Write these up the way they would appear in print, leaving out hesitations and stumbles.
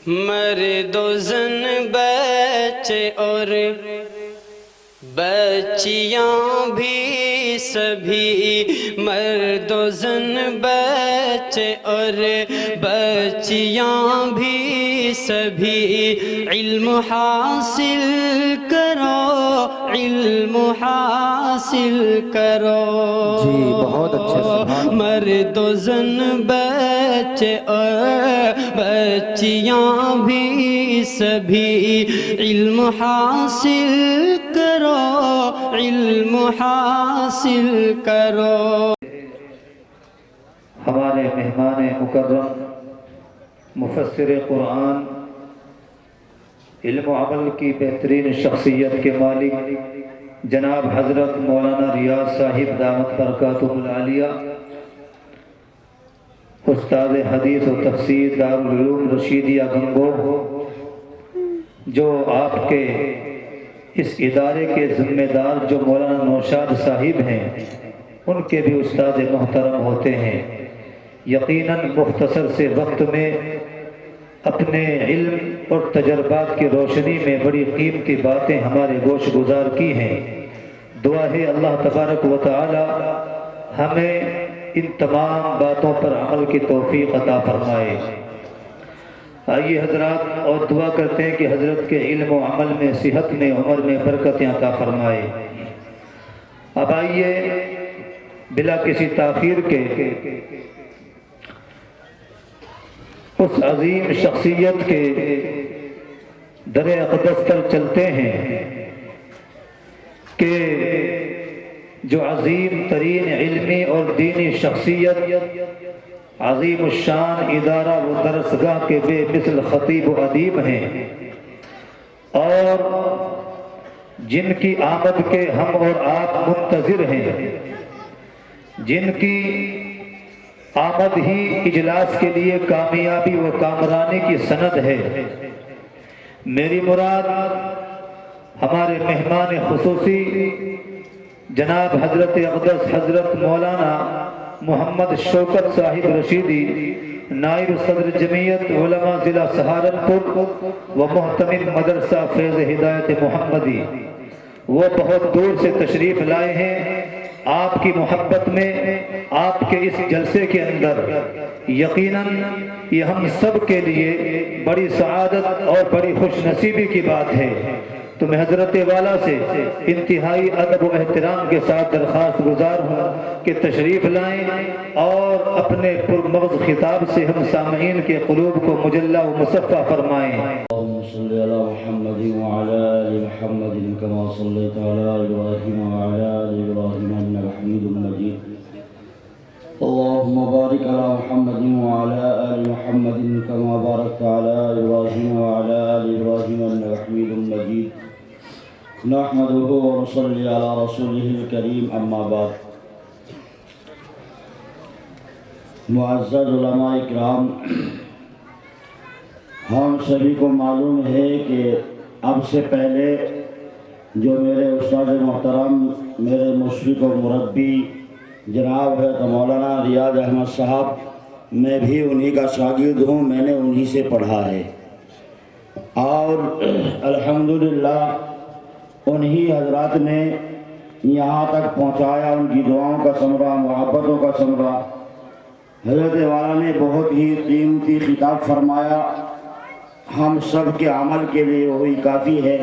مرد و زن بچے اور بچیاں بھی سبھی، مرد و زن بچے اور بچیاں بھی سبھی، علم حاصل کرو، علم حاصل کرو۔ جی بہت اچھے، سبحان اللہ۔ مرد و زن بچے اور بچیاں بھی سبھی، علم حاصل کرو، علم حاصل کرو۔ ہمارے مہمان مکرم مفسر قرآن، علم و عمل کی بہترین شخصیت کے مالک جناب حضرت مولانا ریاض صاحب دامت برکاتہ العالیہ، استاد حدیث و تفسیر دارالعلوم رشیدیہ گنگو، جو آپ کے اس ادارے کے ذمہ دار جو مولانا نوشاد صاحب ہیں، ان کے بھی استاد محترم ہوتے ہیں۔ یقیناً مختصر سے وقت میں اپنے علم اور تجربات کی روشنی میں بڑی قیمتی باتیں ہمارے گوش گزار کی ہیں۔ دعا ہے اللہ تبارک و تعالی ہمیں ان تمام باتوں پر عمل کی توفیق عطا فرمائے۔ آئیے حضرات، اور دعا کرتے ہیں کہ حضرت کے علم و عمل میں، صحت میں، عمر میں برکتیں عطا فرمائے۔ اب آئیے بلا کسی تاخیر کے اس عظیم شخصیت کے در اقدس پر چلتے ہیں کہ جو عظیم ترین علمی اور دینی شخصیت، عظیم الشان ادارہ و درسگاہ کے بے مثل خطیب و ادیب ہیں، اور جن کی آمد کے ہم اور آپ منتظر ہیں، جن کی آمد ہی اجلاس کے لیے کامیابی و کامرانی کی سند ہے۔ میری مراد ہمارے مہمان خصوصی جناب حضرت اقدس حضرت مولانا محمد شوکت صاحب رشیدی، نائب صدر جمعیت علماء ضلع سہارنپور و محتمل مدرسہ فیض ہدایت محمدی، وہ بہت دور سے تشریف لائے ہیں۔ آپ کی محبت میں، آپ کے اس جلسے کے اندر یقیناً یہ ہم سب کے لیے بڑی سعادت اور بڑی خوش نصیبی کی بات ہے۔ تو میں حضرت والا سے انتہائی ادب و احترام کے ساتھ درخواست گزار ہوں کہ تشریف لائیں اور اپنے پرمغز خطاب سے ہم سامعین کے قلوب کو مجلہ و مصفح فرمائیں۔ اللهم صل على محمد وعلى آل محمد كما صليت على إبراهيم وعلى آل إبراهيم إنك حميد مجيد اللهم بارك على محمد وعلى آل محمد كما باركت على إبراهيم وعلى آل إبراهيم إنك حميد مجيد نحمده ونصلي على رسوله الكريم أما بعد۔ معزز علماء اکرام، ہم سبھی کو معلوم ہے کہ اب سے پہلے جو میرے استاد محترم، میرے مشفق و مربی جناب حضرت مولانا ریاض احمد صاحب، میں بھی انہی کا شاگرد ہوں، میں نے انہی سے پڑھا ہے، اور الحمدللہ انہی حضرات نے یہاں تک پہنچایا، ان کی دعاؤں کا ثمرہ، محبتوں کا ثمرہ۔ حضرت والا نے بہت ہی قیمتی خطاب فرمایا، ہم سب کے عمل کے لیے وہی کافی ہے۔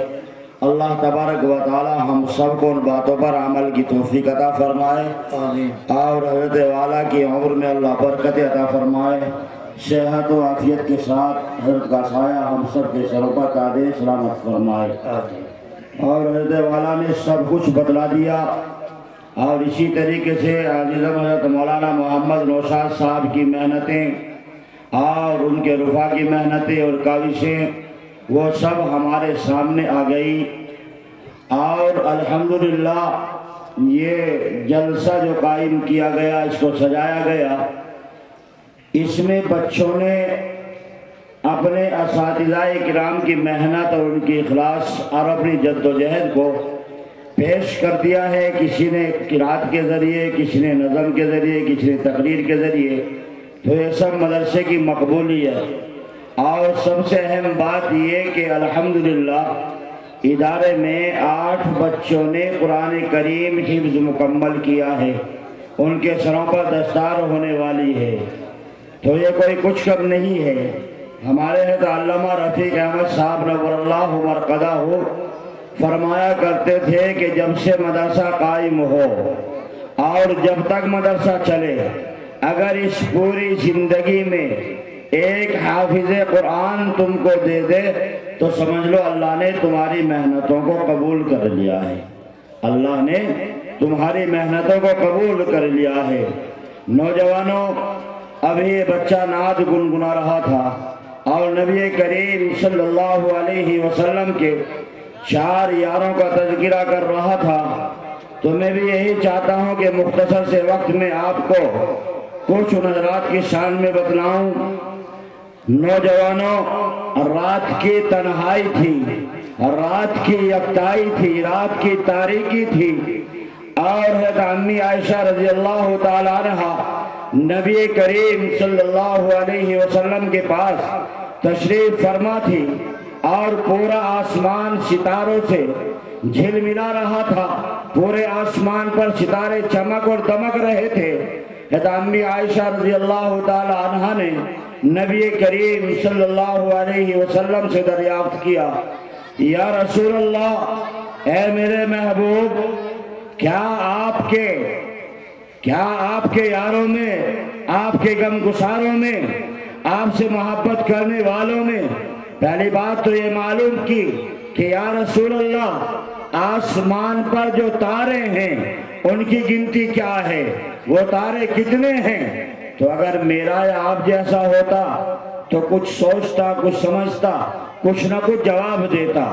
اللہ تبارک و تعالی ہم سب کو ان باتوں پر عمل کی توفیق عطا فرمائے، اور حضرت والا کی عمر میں اللہ برکت عطا فرمائے، صحت و عافیت کے ساتھ حضرت کا سایہ ہم سب کے سروں پر قادر سلامت فرمائے۔ اور حضرت والا نے سب کچھ بتلا دیا، اور اسی طریقے سے عزیزم حضرت مولانا محمد نوشاد صاحب کی محنتیں اور ان کے رفع کی محنتیں اور کاوشیں وہ سب ہمارے سامنے آ گئی، اور الحمدللہ یہ جلسہ جو قائم کیا گیا، اس کو سجایا گیا، اس میں بچوں نے اپنے اساتذہ کرام کی محنت اور ان کی اخلاص اور اپنی جد و جہد کو پیش کر دیا ہے۔ کسی نے قرات کے ذریعے، کسی نے نظم کے ذریعے، کسی نے تقریر کے ذریعے، تو یہ سب مدرسے کی مقبولیت اور سب سے اہم بات یہ کہ الحمدللہ ادارے میں 8 بچوں نے قرآن کریم حفظ مکمل کیا ہے، ان کے سروں پر دستار ہونے والی ہے، تو یہ کوئی کچھ کم نہیں ہے۔ ہمارے حضرت علامہ رفیق احمد صاحب نور اللہ مرقدہ ہو فرمایا کرتے تھے کہ جب سے مدرسہ قائم ہو اور جب تک مدرسہ چلے، اگر اس پوری زندگی میں ایک حافظ قرآن تم کو دے دے تو سمجھ لو اللہ نے تمہاری محنتوں کو قبول کر لیا ہے، اللہ نے تمہاری محنتوں کو قبول کر لیا ہے۔ نوجوانوں، ابھی یہ بچہ نعت گنگنا رہا تھا اور نبی کریم صلی اللہ علیہ وسلم کے 4 یاروں کا تذکرہ کر رہا تھا، تو میں بھی یہی چاہتا ہوں کہ مختصر سے وقت میں آپ کو کچھ نظرات کی شان میں بتلاؤں۔ نوجوانوں، رات کی تنہائی تھی، رات کی یکتائی تھی، رات کی تاریکی تھی، اور حضرت امی عائشہ رضی اللہ تعالیٰ عنہ نبی کریم صلی اللہ علیہ وسلم کے پاس تشریف فرما تھی، اور پورا آسمان ستاروں سے جھلملا رہا تھا، پورے آسمان پر ستارے چمک اور دمک رہے تھے۔ حضرت امی عائشہ رضی اللہ تعالی عنہا نے نبی کریم صلی اللہ علیہ وسلم سے دریافت کیا، یا رسول اللہ، اے میرے محبوب، کیا آپ کے یاروں میں، آپ کے غم گساروں میں، آپ سے محبت کرنے والوں میں پہلی بات تو یہ معلوم کی کہ یا رسول اللہ، آسمان پر جو تارے ہیں ان کی گنتی کیا ہے، وہ تارے کتنے ہیں؟ تو اگر میرا یا آپ جیسا ہوتا تو کچھ سوچتا، کچھ سمجھتا، کچھ نہ کچھ جواب دیتا۔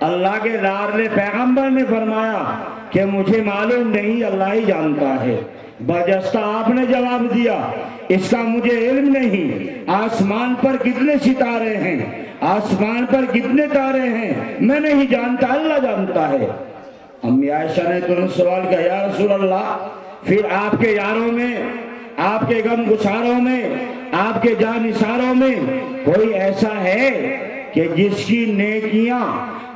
اللہ کے لاڈلے پیغمبر نے فرمایا کہ مجھے معلوم نہیں، اللہ ہی جانتا ہے۔ برجستہ آپ نے جواب دیا، اس کا مجھے علم نہیں، آسمان پر کتنے ستارے ہیں، آسمان پر کتنے تارے ہیں میں نہیں جانتا، اللہ جانتا ہے۔ امی عائشہ نے ترنت سوال کیا، یا رسول اللہ، پھر آپ کے یاروں میں، آپ کے غم گساروں میں، آپ کے جانثاروں میں کوئی ایسا ہے کہ جس کی نیکیاں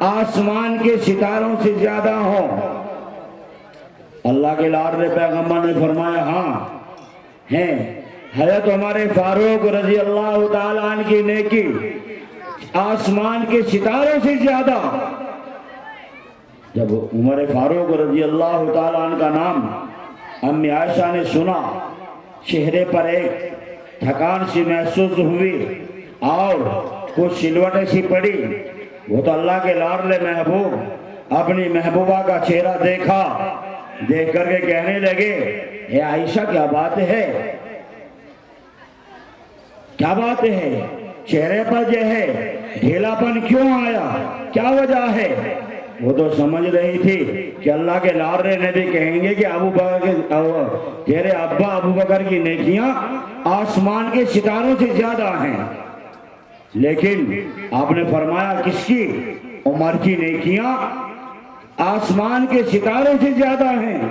آسمان کے ستاروں سے زیادہ ہوں؟ اللہ کے لاڈلے پیغمبر نے فرمایا، ہاں ہیں۔ حضرت ہمارے فاروق رضی اللہ تعالیٰ عنہ کی نیکی آسمان کے ستاروں سے زیادہ۔ جب عمر فاروق رضی اللہ تعالیٰ عنہ کا نام امی عائشہ نے سنا، چہرے پر ایک تھکان سی محسوس ہوئی اور کچھ سلوٹیں سی پڑی۔ وہ تو اللہ کے لاڈلے محبوب اپنی محبوبہ کا چہرہ دیکھ کر کے کہنے لگے، اے عائشہ، کیا بات ہے، کیا بات ہے، چہرے پر جو ہے ڈھیلا پن کیوں آیا، کیا وجہ ہے؟ وہ تو سمجھ رہی تھی کہ اللہ کے لاڈلے نبی کہیں گے کہ تیرے ابا ابو بکر کی نیکیاں آسمان کے ستاروں سے زیادہ ہیں، لیکن آپ نے فرمایا کس کی؟ عمر کی نیکیاں آسمان کے ستاروں سے زیادہ ہیں۔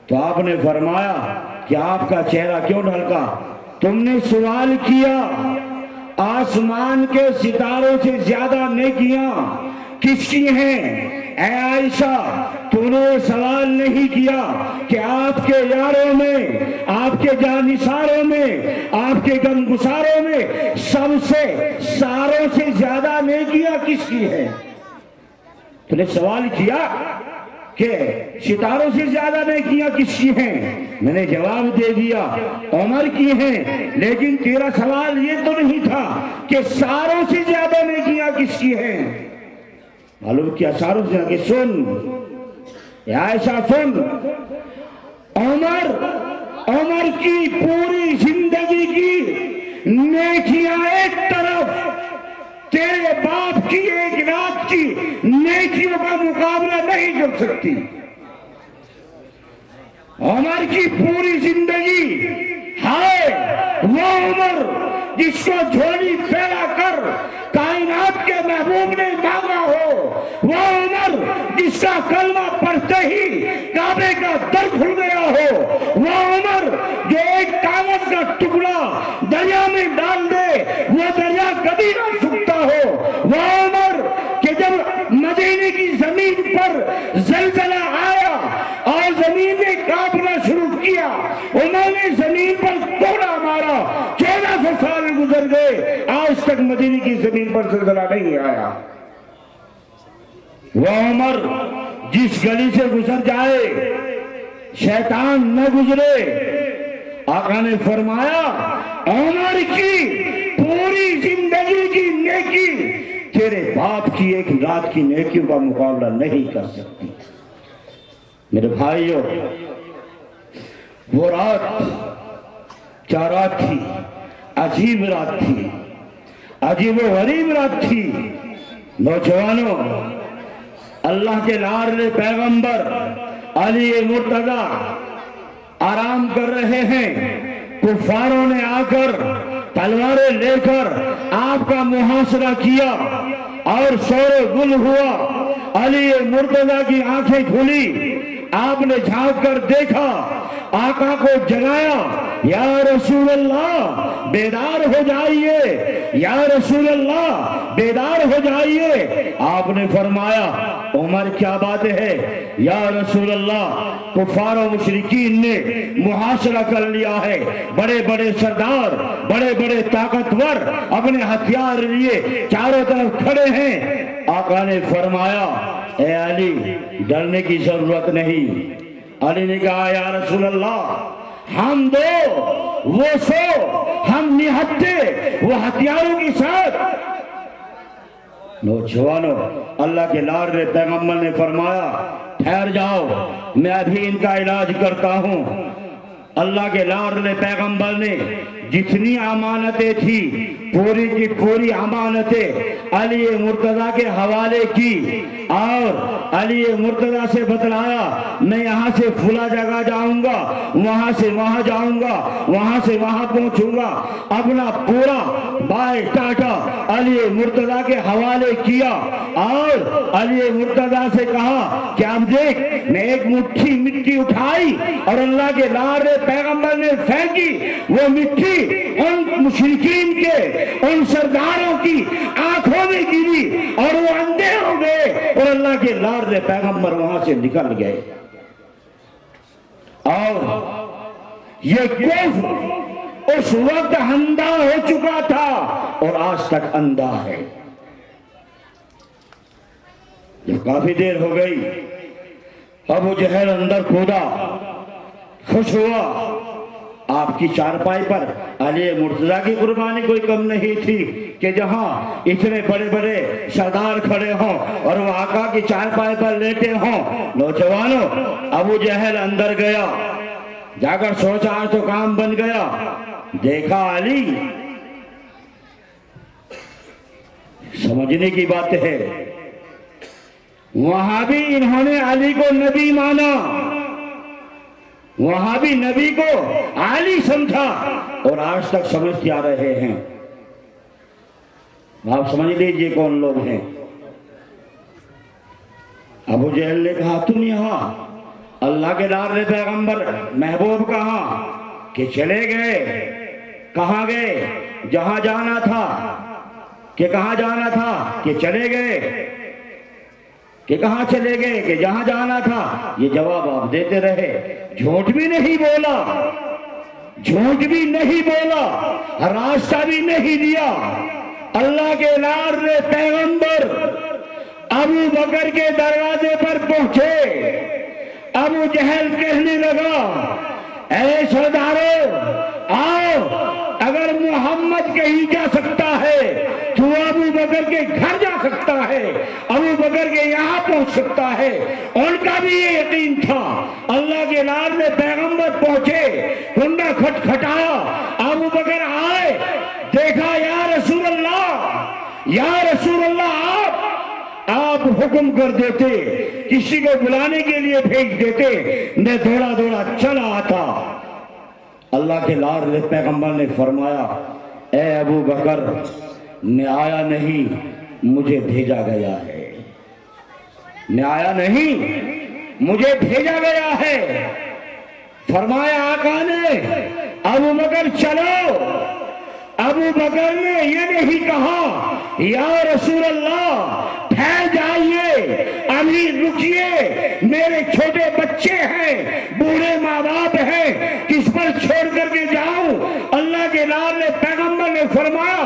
تو آپ نے فرمایا کہ آپ کا چہرہ کیوں ڈھلکا؟ تم نے سوال کیا آسمان کے ستاروں سے زیادہ نیکیاں کس کی ہیں؟ اے عائشہ، تو نے سوال نہیں کیا کہ آپ کے یاروں میں، آپ کے جانثاروں میں، آپ کے غم گساروں میں سب سے ساروں سے زیادہ نیکیاں کس کی ہیں؟ تو نے سوال کیا کہ ستاروں سے زیادہ نیکیاں کس کی ہیں؟ میں نے جواب دے دیا عمر کی ہیں، لیکن تیرا سوال یہ تو نہیں تھا کہ ساروں سے زیادہ نیکیاں کس کی ہیں؟ معلوم کیا ساروں سے کہ سن عائشہ، سن، عمر کی پوری زندگی کی نیکیاں ایک طرف، تیرے باپ کی ایک رات کی نیکیوں کا مقابلہ نہیں کر سکتی۔ عمر کی پوری زندگی، ہائے وہ عمر جس کو جھولی پھیلا کر کائنات کے محبوب نے مانگا ہو، وہ عمر جس کا کلمہ پڑھتے ہی کعبے کا در کھل گیا ہو، وہ عمر جو ایک کاغذ کا ٹکڑا دریا میں ڈال دے وہ دریا زمین پر زلزلہ آیا اور زمین نے کانپنا شروع کیا، انہوں نے زمین پر کوڑا مارا، 1400 سال گزر گئے، آج تک مدینے کی زمین پر زلزلہ نہیں آیا۔ وہ عمر جس گلی سے گزر جائے شیطان نہ گزرے، آقا نے فرمایا عمر کی پوری زندگی کی نیکی تیرے باپ کی ایک رات کی نیکیوں کا مقابلہ نہیں کر سکتی۔ میرے بھائیوں، وہ رات کیا رات تھی؟ عجیب رات تھی، عجیب و غریب رات تھی۔ نوجوانوں، اللہ کے لاڈلے پیغمبر علی مرتضیٰ آرام کر رہے ہیں، کفاروں نے آ کر تلواریں لے کر آپ کا محاصرہ کیا اور شور و گل ہوا۔ علی مرتضیٰ کی آنکھیں کھلی، آپ نے جھانک کر دیکھا، آقا کو جگایا، یا رسول اللہ بیدار ہو جائیے، یا رسول اللہ بیدار ہو جائیے۔ آپ نے فرمایا عمر کیا بات ہے یا رسول اللہ، کفار و مشرکین نے محاصرہ کر لیا ہے، بڑے بڑے سردار، بڑے بڑے طاقتور اپنے ہتھیار لیے چاروں طرف کھڑے ہیں۔ آقا نے فرمایا اے علی ڈرنے کی ضرورت نہیں۔ علی نے کہا یا رسول اللہ ہم دو وہ سو، ہم نہتے وہ ہتھیاروں کے ساتھ۔ نوجوانوں، اللہ کے لاڈلے پیغمبر نے فرمایا ٹھہر جاؤ، میں ابھی ان کا علاج کرتا ہوں۔ اللہ کے لاڈلے پیغمبر نے جتنی امانتیں تھی پوری کی پوری امانتیں علی مرتضیٰ کے حوالے کی، اور علی مرتضیٰ سے بتلایا میں یہاں سے فلاں جگہ جاؤں گا، وہاں سے وہاں جاؤں گا، وہاں سے وہاں پہنچوں گا۔ اپنا پورا بایو ڈاٹا علی مرتضیٰ کے حوالے کیا اور علی مرتضیٰ سے کہا کہ اب دیکھ، میں ایک مٹھی مٹی اٹھائی اور اللہ کے لاڈلے پیغمبر نے پھینکی، وہ مٹھی ان مشرکین کے ان سرداروں کی آنکھوں میں گری اور وہ اندھے ہو گئے، اور اللہ کے لاڈلے پیغمبر وہاں سے نکل گئے۔ اور یہ کفر اس وقت اندھا ہو چکا تھا اور آج تک اندھا ہے۔ جب کافی دیر ہو گئی، ابو جہل اندر کھودا، خوش ہوا، آپ کی چارپائی پر علی مرتضیٰ کی قربانی کوئی کم نہیں تھی کہ جہاں اتنے بڑے بڑے سردار کھڑے ہوں اور وہ آقا کی چارپائی پر لیٹے ہوں۔ نوجوانوں، ابو جہل اندر گیا، جا کر سوچا آج تو کام بن گیا، دیکھا علی، سمجھنے کی بات ہے، وہاں بھی انہوں نے علی کو نبی مانا، وہاں بھی نبی کو علی سمجھا، اور آج تک سمجھتے آ رہے ہیں۔ آپ سمجھ لیجئے کون لوگ ہیں۔ ابو جہل نے کہا تم یہاں، اللہ کے لاڈلے پیغمبر محبوب کہاں کہ چلے گئے؟ کہاں گئے؟ جہاں جانا تھا کہ کہاں جانا تھا کہ چلے گئے، کہ کہاں چلے گئے کہ جہاں جانا تھا۔ یہ جواب آپ دیتے رہے، جھوٹ بھی نہیں بولا، جھوٹ بھی نہیں بولا، راستہ بھی نہیں دیا۔ اللہ کے لاڈلے پیغمبر ابو بکر کے دروازے پر پہنچے، ابو جہل کہنے لگا اے سردارو آؤ، اگر محمد کہیں جا سکتا ہے تو ابو بکر کے گھر جا سکتا ہے، ابو بکر کے یہاں پہنچ سکتا ہے۔ ان کا بھی یہ یقین تھا۔ اللہ کے لاڈلے پیغمبر پہنچے، کنڈا کھٹکھٹایا، ابو بکر آئے، دیکھا یا رسول اللہ، یا رسول اللہ، آپ حکم کر دیتے، کسی کو بلانے کے لیے بھیج دیتے، میں دوڑا دوڑا چلا آتا۔ اللہ کے لاڈلے پیغمبر نے فرمایا اے ابو بکر، میں آیا نہیں، مجھے بھیجا گیا ہے، میں آیا نہیں، مجھے بھیجا گیا ہے۔ فرمایا آقا نے ابو بکر چلو، ابو بکر نے یہ نہیں کہا یا رسول اللہ ٹھہر جائیے، ابھی رکیے، میرے چھوٹے بچے ہیں، بوڑھے ماں باپ ہیں، کس پر چھوڑ کر کے جاؤں؟ اللہ کے لال نے پیغمبر نے فرمایا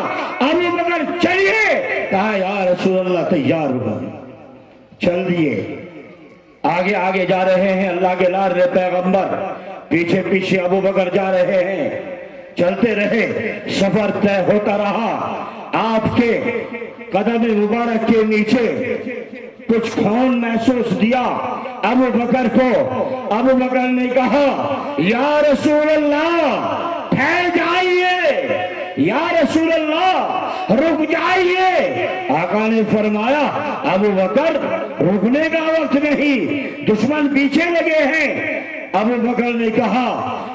ابو بکر چلیے، کہا یا رسول اللہ تیار ہو، چل دیے، آگے آگے جا رہے ہیں اللہ کے لال نے پیغمبر، پیچھے پیچھے ابو بکر جا رہے ہیں، چلتے رہے، سفر طے ہوتا رہا، آپ کے قدم مبارک کے نیچے کچھ خون محسوس دیا ابو بکر کو، ابو بکر نے کہا یا رسول اللہ ٹھہر جائیے، یا رسول اللہ رک جائیے، آقا نے فرمایا ابو بکر رکنے کا وقت نہیں، دشمن پیچھے لگے ہیں۔ ابو بکر نے کہا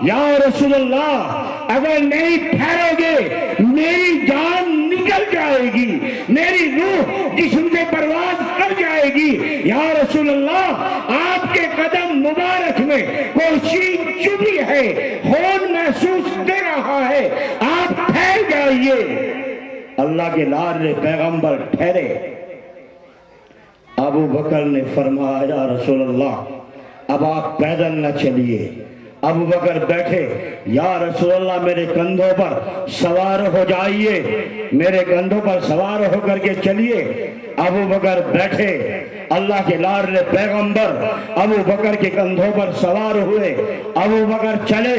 یا رسول اللہ اگر نہیں ٹھہرو گے میری جان نکل جائے گی، میری روح جسم سے پرواز کر جائے گی، یا رسول اللہ آپ کے قدم مبارک میں کوئی چیز چبھی ہے، خون محسوس دے رہا ہے، آپ ٹھہر جائیے۔ اللہ کے لال نے پیغمبر ٹھہرے، ابو بکر نے فرمایا یا رسول اللہ اب آپ پیدل نہ چلیے۔ ابو بکر بیٹھے، یا رسول اللہ میرے کندھوں پر سوار ہو جائیے، میرے کندھوں پر سوار ہو کر کے چلیے۔ ابو بکر بیٹھے، اللہ کے لال نے پیغمبر ابو بکر کے کندھوں پر سوار ہوئے، ابو بکر چلے،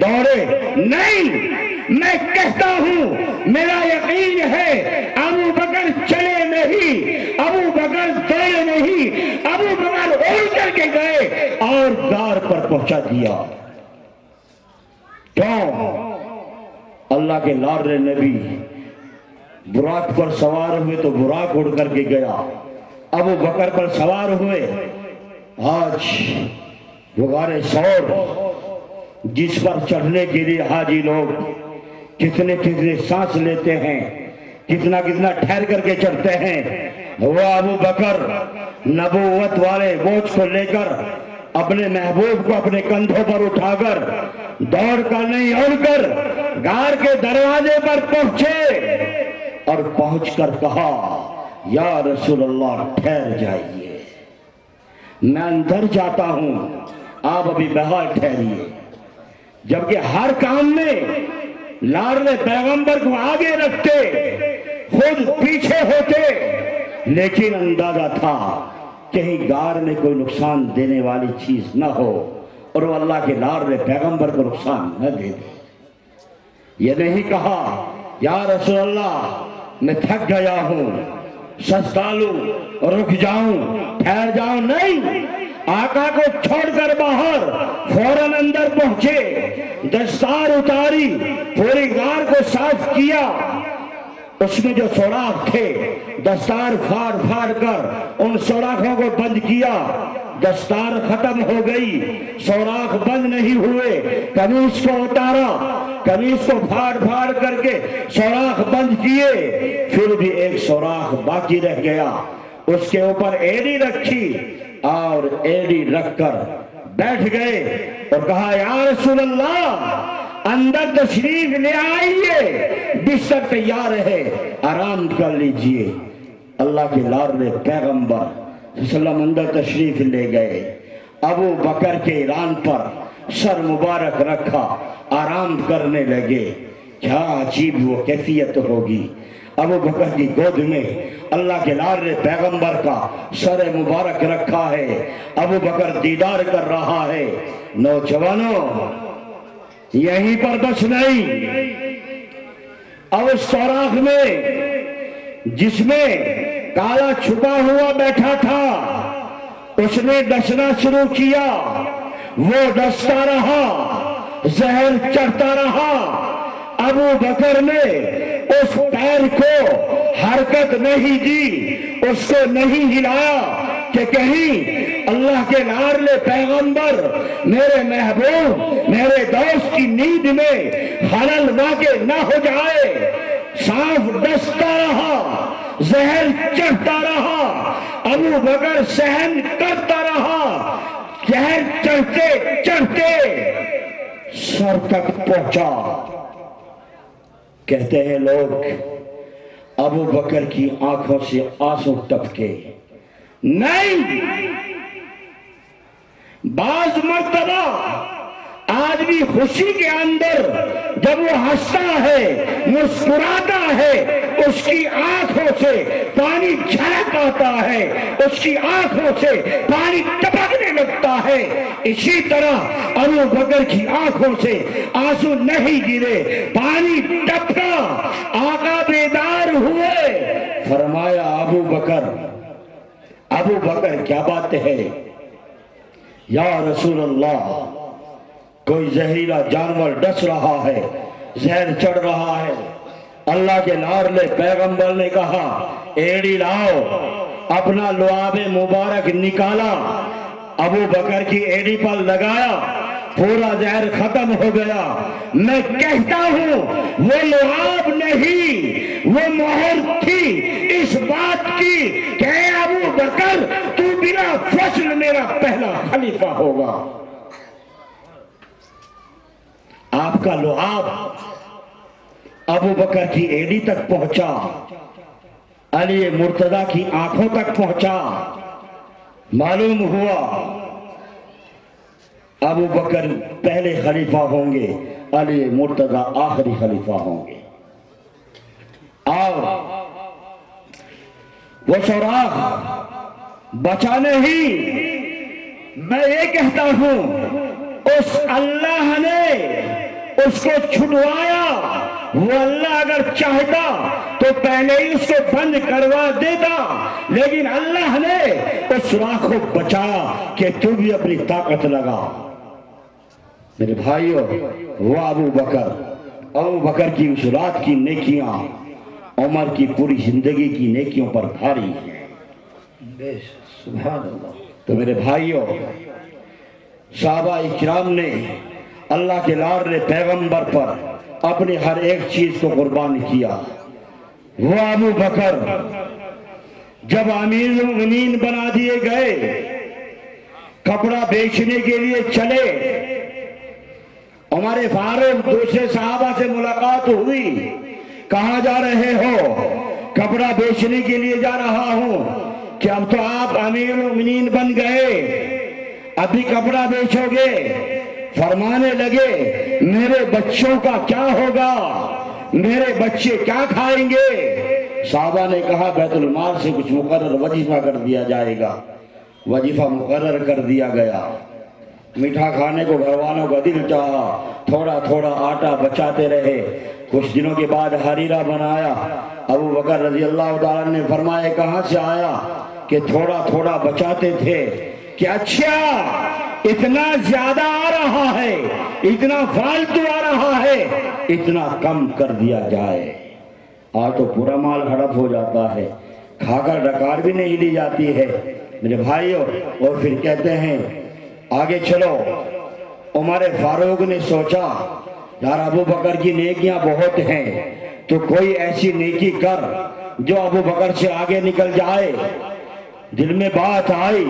دوڑے، نہیں میں کہتا ہوں میرا یقین ہے ابو بکر چلے نہیں، ابو بکر دوڑے نہیں، ابو بکر اڑ کر کے گئے اور غار پر پہنچا دیا۔ کیوں؟ اللہ کے لال نبی براق پر سوار ہوئے تو براق اڑ کر کے گیا، ابو بکر پر سوار ہوئے، آج وہ غار ثور جس پر چڑھنے کے لیے حاجی لوگ کتنے کتنے سانس لیتے ہیں، کتنا کتنا ٹھہر کر کے چڑھتے ہیں، وہ ابو بکر نبوت والے بوجھ کو لے کر اپنے محبوب کو اپنے کندھوں پر اٹھا کر دوڑ کر نہیں اڑ کر غار کے دروازے پر پہنچے اور پہنچ کر کہا یا رسول اللہ ٹھہر جائیے، میں اندر جاتا ہوں، آپ ابھی باہر ٹھہریے۔ جبکہ ہر کام میں لاڈلے پیغمبر کو آگے رکھتے، خود پیچھے ہوتے، لیکن اندازہ تھا کہیں غار میں کوئی نقصان دینے والی چیز نہ ہو اور وہ اللہ کے لاڈلے پیغمبر کو نقصان نہ دے دے۔ یہ نہیں کہا یا رسول اللہ میں تھک گیا ہوں، سستا لوں، رک جاؤں، ٹھہر جاؤں، نہیں، آقا کو چھوڑ کر باہر فوراً اندر پہنچے، دستار اتاری، پوری غار کو صاف کیا، اس میں جو سوراخ تھے دستار پھاڑ پھاڑ کر ان سوراخوں کو بند کیا، دستار ختم ہو گئی، سوراخ بند نہیں ہوئے، قمیص کو اتارا، قمیص کو پھاڑ پھاڑ کر کے سوراخ بند کیے، پھر بھی ایک سوراخ باقی رہ گیا، اس کے اوپر ایڑی رکھی اور ایڑی رکھ کر بیٹھ گئے اور کہا یا رسول اللہ اندر تشریف لے آئیے، بستر تیار ہے، آرام کر لیجئے۔ اللہ کے لاڈلے پیغمبر صلی اللہ علیہ وسلم اندر تشریف لے گئے، ابو بکر کے ایران پر سر مبارک رکھا، آرام کرنے لگے۔ کیا عجیب وہ کیفیت ہوگی، ابو بکر کی گود میں اللہ کے لاڈلے پیغمبر کا سر مبارک رکھا ہے، ابو بکر دیدار کر رہا ہے۔ نوجوانوں یہیں پر بس نہیں، اب اس سوراخ میں جس میں کالا چھپا ہوا بیٹھا تھا اس نے ڈسنا شروع کیا، وہ ڈستا رہا، زہر چڑھتا رہا، ابو بکر نے اس پیر کو حرکت نہیں دی، اس کو نہیں ہلایا کہ کہیں اللہ کے لاڈلے پیغمبر میرے محبوب میرے دوست کی نیند میں خلل واقع نہ ہو جائے۔ صاف ڈستا رہا، زہر چڑھتا رہا، ابو بکر سہن کرتا رہا، زہر چڑھتے چڑھتے سر تک پہنچا۔ کہتے ہیں لوگ ابو بکر کی آنکھوں سے آنسو ٹپکے، نہیں، بعض مرتبہ آدمی خوشی کے اندر جب وہ ہنستا ہے، مسکراتا ہے، اس کی آنکھوں سے پانی جھلک آتا ہے، اس کی آنکھوں سے پانی ٹپکنے لگتا ہے۔ اسی طرح ابو بکر کی آنکھوں سے آنسو نہیں گرے، پانی ٹپکا، آقا بیدار ہوئے، فرمایا ابو بکر کیا بات ہے؟ یا رسول اللہ، کوئی زہریلا جانور ڈس رہا ہے، زہر چڑھ رہا ہے۔ اللہ کے لاڈلے پیغمبر نے کہا ایڑی لاؤ، اپنا لعاب مبارک نکالا، ابو بکر کی ایڑی پر لگایا، پورا زہر ختم ہو گیا۔ میں کہتا ہوں وہ لعاب نہیں، وہ مہر تھی اس بات کی کہ اے ابو بکر تو بلا فصل میرا پہلا خلیفہ ہوگا۔ آپ کا لعاب ابو بکر کی ایڑی تک پہنچا، علی مرتضی کی آنکھوں تک پہنچا۔ معلوم ہوا ابو بکر پہلے خلیفہ ہوں گے، علی مرتضی آخری خلیفہ ہوں گے۔ اور وہ سوراخ بچا نہیں، میں یہ کہتا ہوں اس اللہ نے اس کو چھٹوایا۔ وہ اللہ اگر چاہتا تو پہلے ہی اس کو بند کروا دیتا، لیکن اللہ نے اس سوراخ کو بچایا کہ تو بھی اپنی طاقت لگا۔ میرے بھائیو، وہ ابو بکر کی اس رات کی نیکیاں عمر کی پوری زندگی کی نیکیوں پر بھاری ہیں۔ سبحان اللہ۔ تو میرے بھائیو، صحابہ اکرام نے اللہ کے لاڈلے پیغمبر پر اپنی ہر ایک چیز کو قربان کیا۔ وہ ابو بکر جب امیر المومنین بنا دیے گئے، کپڑا بیچنے کے لیے چلے، عمر فاروق دوسرے صحابہ سے ملاقات ہوئی، کہاں جا رہے ہو؟ کپڑا بیچنے کے لیے جا رہا ہوں۔ کہ اب تو آپ امیر المومنین بن گئے، ابھی کپڑا بیچو گے؟ فرمانے لگے میرے بچوں کا کیا ہوگا، میرے بچے کیا کھائیں گے؟ صحابہ نے کہا بیت المال سے کچھ مقرر وظیفہ کر دیا جائے گا۔ وظیفہ مقرر کر دیا گیا۔ میٹھا کھانے کو گھر والوں کا دل چاہا، تھوڑا تھوڑا آٹا بچاتے رہے۔ کچھ دنوں کے بعد حریرہ بنایا۔ ابو بکر رضی اللہ تعالیٰ نے فرمایا کہاں سے آیا؟ کہ تھوڑا تھوڑا بچاتے تھے۔ کہ اچھا اتنا زیادہ آ رہا ہے، اتنا فالتو آ رہا ہے، اتنا کم کر دیا جائے۔ آج تو پورا مال ہڑپ ہو جاتا ہے، کھا کر ڈکار بھی نہیں لی جاتی ہے میرے بھائیوں۔ اور پھر کہتے ہیں آگے چلو۔ عمر فاروق نے سوچا یار ابو بکر کی نیکیاں بہت ہیں، تو کوئی ایسی نیکی کر جو ابو بکر سے آگے نکل جائے۔ دل میں بات آئی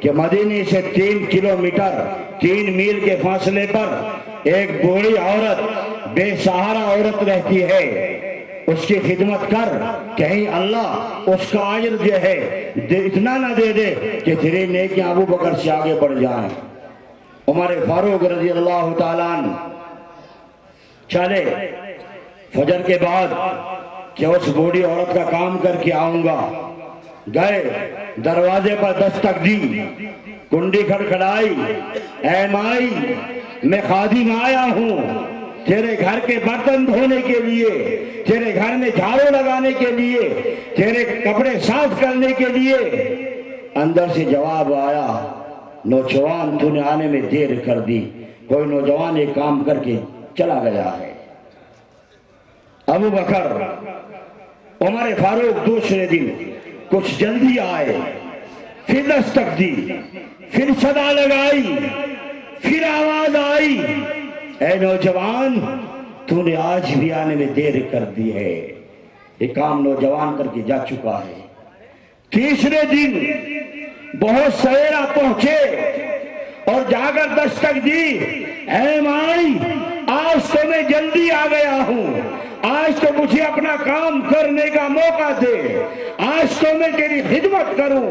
کہ مدینے سے 3 کلومیٹر 3 میل کے فاصلے پر ایک بوڑھی عورت، بے سہارا عورت رہتی ہے، اس کی خدمت کر، کہیں اللہ اس کا اجر جو ہے اتنا نہ دے دے کہ تیری نیکیاں ابو بکر سے آگے بڑھ جائیں۔ عمر فاروق رضی اللہ تعالیٰ عنہ چلے فجر کے بعد کہ اس بوڑھی عورت کا کام کر کے آؤں گا۔ گئے، دروازے پر دستک دی، کنڈی کھڑکھڑائی، اے مائی میں خادم آیا ہوں تیرے گھر کے برتن دھونے کے لیے، تیرے گھر میں جھاڑو لگانے کے لیے، تیرے کپڑے صاف کرنے کے لیے۔ اندر سے جواب آیا نوجوان تو نے آنے میں دیر کر دی۔ کوئی نوجوان ایک کام کر کے چلا گیا ہے۔ ابو بکر عمر فاروق دوسرے دن کچھ جلدی آئے، پھر دستک دی، پھر صدا لگائی، پھر آواز آئی اے نوجوان تو نے آج بھی آنے میں دیر کر دی ہے۔ یہ کام نوجوان کر کے جا چکا ہے۔ تیسرے دن بہت سویرا پہنچے اور جا کر دستک دی، اے مائی آج تو میں جلدی آ گیا ہوں، آج تو مجھے اپنا کام کرنے کا موقع دے، آج تو میں تیری خدمت کروں۔